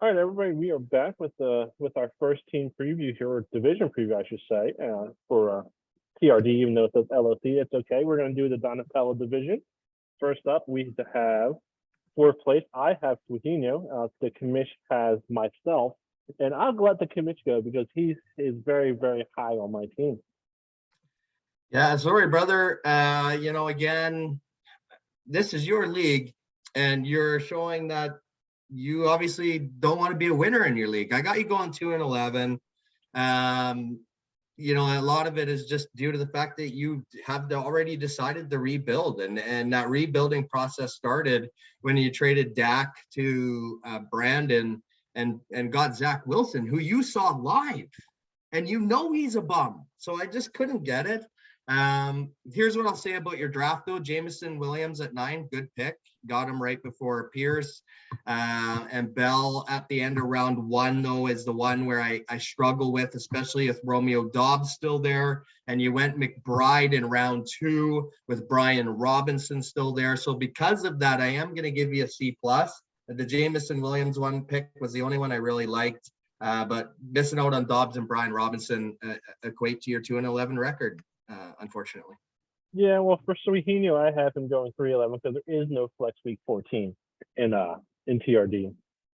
All right, everybody, we are back with our first team preview here, or division preview, I should say, for TRD. Even though it says LOC, it's okay. We're going to do the Donatello division. First up, we have fourth place. I have Suhino. The commish has myself, and I'll let the commish go because he is very, very high on my team. Yeah, sorry, brother. Again, this is your league, and you're showing that you obviously don't want to be a winner in your league. I got you going 2-11. A lot of it is just due to the fact that you have already decided to rebuild, and that rebuilding process started when you traded Dak to Brandon and got Zach Wilson, who you saw live, and he's a bum. So I just couldn't get it. Here's what I'll say about your draft, though. Jameson Williams at 9, good pick. Got him right before Pierce. And Bell at the end of round 1, though, is the one where I struggle with, especially with Romeo Dobbs still there. And you went McBride in round 2 with Brian Robinson still there. So because of that, I am going to give you a C+. The Jameson Williams one pick was the only one I really liked. But missing out on Dobbs and Brian Robinson equate to your 2-11 record. Unfortunately. Yeah, well, for Suhino, I have him going 3-11 because there is no flex week 14 in TRD.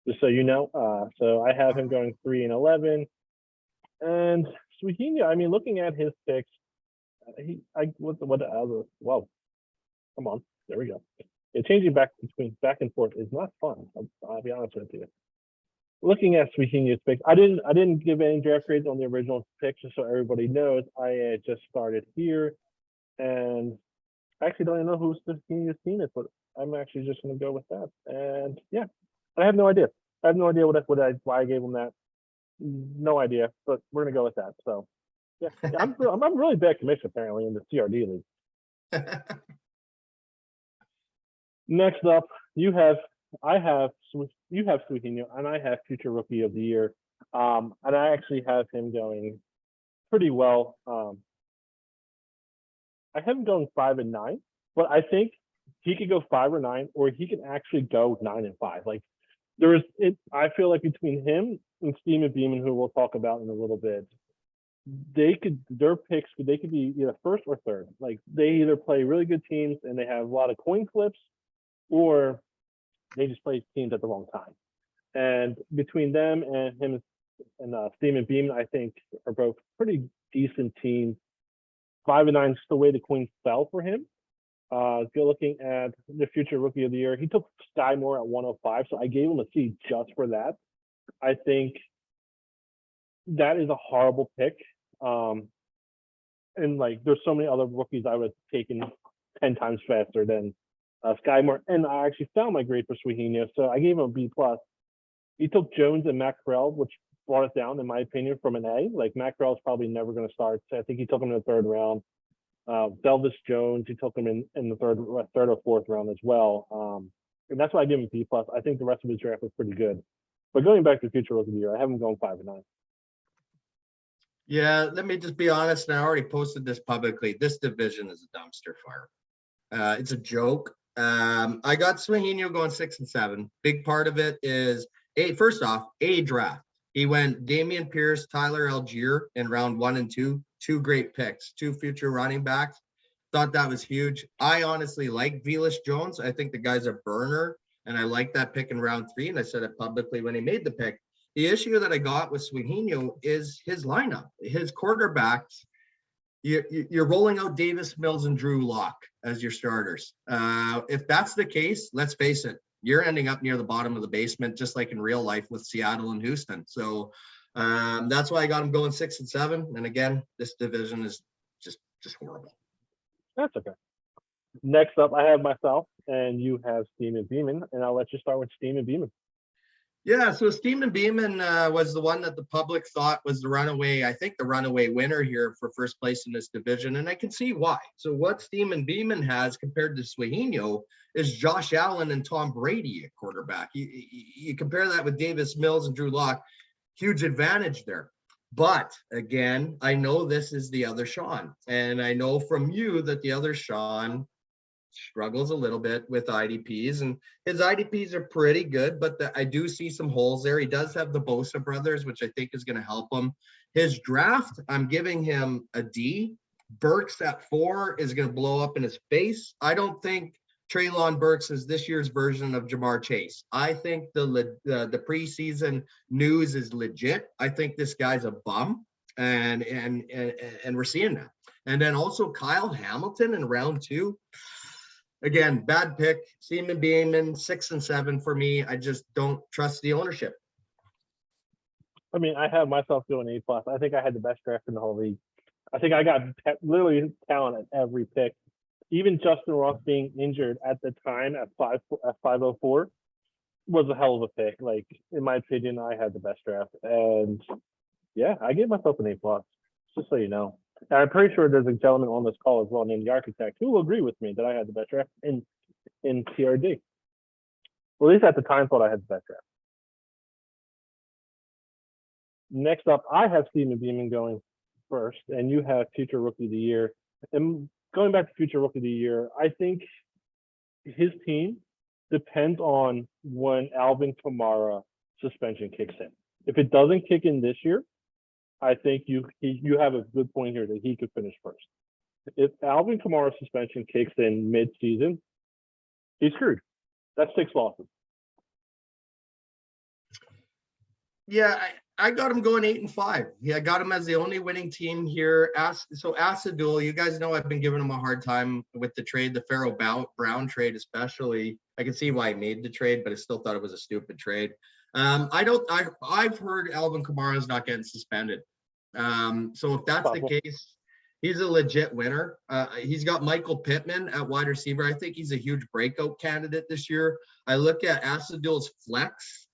Just so you know, so I have him going 3-11. And Suhino, I mean, looking at his picks, whoa, come on, there we go. Yeah, changing back and forth is not fun. I'll be honest with you. Looking at Suhino's picks, I didn't give any draft grades on the original picks, just so everybody knows. I just started here, and I actually don't even know who Suhino's team is, but I'm actually just going to go with that. And yeah, I have no idea. I have no idea why I gave him that. No idea, but we're going to go with that. So yeah, I'm really bad commission apparently in the TRD league. Next up, you have Suhino, and I have future rookie of the year. And I actually have him going pretty well. I have him going 5-9, but I think he could go 5 or 9, or he can actually go 9-5. Like I feel like between him and Steven Beeman, who we'll talk about in a little bit, they could be either first or third. Like they either play really good teams and they have a lot of coin flips, or they just play teams at the wrong time. And between them and him and Steven Beeman, I think are both pretty decent teams. 5-9 is the way the coin fell for him. If you're looking at the future rookie of the year, he took Sky Moore at 105, so I gave him a C just for that. I think that is a horrible pick. And like, there's so many other rookies I would have taken 10 times faster than Sky Moore, and I actually found my grade for Suhino, so I gave him a B+. He took Jones and Matt Corral, which brought it down, in my opinion, from an A. Like Matt Corral is probably never going to start. So I think he took him in the 3rd round. Delvis Jones, he took him in the third or 4th round as well. And that's why I give him a B+. I think the rest of his draft was pretty good. But going back to future rookie of the year, I have him going 5-9. Yeah, let me just be honest, and I already posted this publicly. This division is a dumpster fire. It's a joke. I got Suhino going 6-7. Big part of it is first off, draft. He went Damian Pierce, Tyler Algier in round 1 and 2. 2 great picks, 2 future running backs. Thought that was huge. I honestly like Velus Jones. I think the guy's a burner, and I like that pick in round 3. And I said it publicly when he made the pick. The issue that I got with Suhino is his lineup, his quarterbacks. You're rolling out Davis Mills and Drew Lock as your starters. If that's the case, let's face it, you're ending up near the bottom of the basement, just like in real life with Seattle and Houston. So that's why I got him going 6-7. And again, this division is just horrible. That's okay. Next up, I have myself, and you have Steven Beeman, and I'll let you start with Steven Beeman. Yeah, so Steven Beeman was the one that the public thought was the runaway winner here for first place in this division, and I can see why. So what Steven Beeman has compared to Suhino is Josh Allen and Tom Brady at quarterback. You compare that with Davis Mills and Drew Lock, huge advantage there. But again, I know this is the other Sean, and I know from you that the other Sean struggles a little bit with IDPs, and his IDPs are pretty good, but I do see some holes there. He does have the Bosa brothers, which I think is going to help him. His draft, I'm giving him a D. Burks at 4 is going to blow up in his face. I don't think Treylon Burks is this year's version of Jamar Chase. I think the preseason news is legit. I think this guy's a bum, and we're seeing that. And then also Kyle Hamilton in round 2. Again, bad pick. Seaman Beeman 6 and 7 for me. I just don't trust the ownership. I mean, I have myself going A+. I think I had the best draft in the whole league. I think I got literally talent at every pick. Even Justin Ross being injured at the time at 504 was a hell of a pick. Like, in my opinion, I had the best draft. And yeah, I gave myself an A+, just so you know. And I'm pretty sure there's a gentleman on this call as well named the Architect who will agree with me that I had the best draft in TRD. Well, at least at the time thought I had the best draft. Next up, I have Steven Beeman going first, and you have Future Rookie of the Year. And going back to Future Rookie of the Year, I think his team depends on when Alvin Kamara suspension kicks in. If it doesn't kick in this year, I think you have a good point here that he could finish first. If Alvin Kamara suspension kicks in mid-season, he's screwed. That's 6 losses. Yeah, I got him going 8 and 5. Yeah, I got him as the only winning team here. So Asadul, you guys know I've been giving him a hard time with the trade, the Pharaoh Brown trade especially. I can see why he made the trade, but I still thought it was a stupid trade. I've heard Alvin Kamara is not getting suspended. So if that's the case, he's a legit winner. He's got Michael Pittman at wide receiver. I think he's a huge breakout candidate this year. I look at Asadul's flex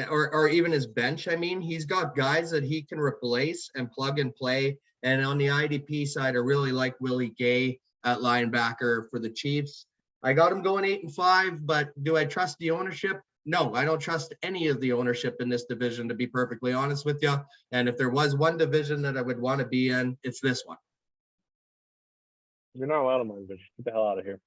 or even his bench. I mean, he's got guys that he can replace and plug and play. And on the IDP side, I really like Willie Gay at linebacker for the Chiefs. I got him going 8 and 5, but do I trust the ownership? No, I don't trust any of the ownership in this division, to be perfectly honest with you. And if there was one division that I would want to be in, it's this one. You're not allowed in my division. Get the hell out of here.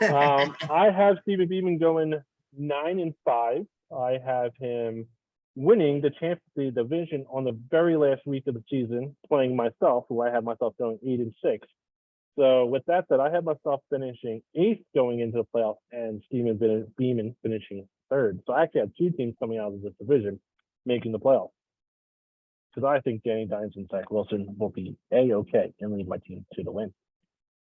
I have Steven Beeman going 9 and 5. I have him winning the division on the very last week of the season, playing myself, who I have myself going 8 and 6. So with that said, I have myself finishing 8th going into the playoffs and Steven Beeman finishing 3rd. So I actually have 2 teams coming out of this division making the playoffs. Because I think Danny Dimes and Zach Wilson will be A-okay and lead my team to the win.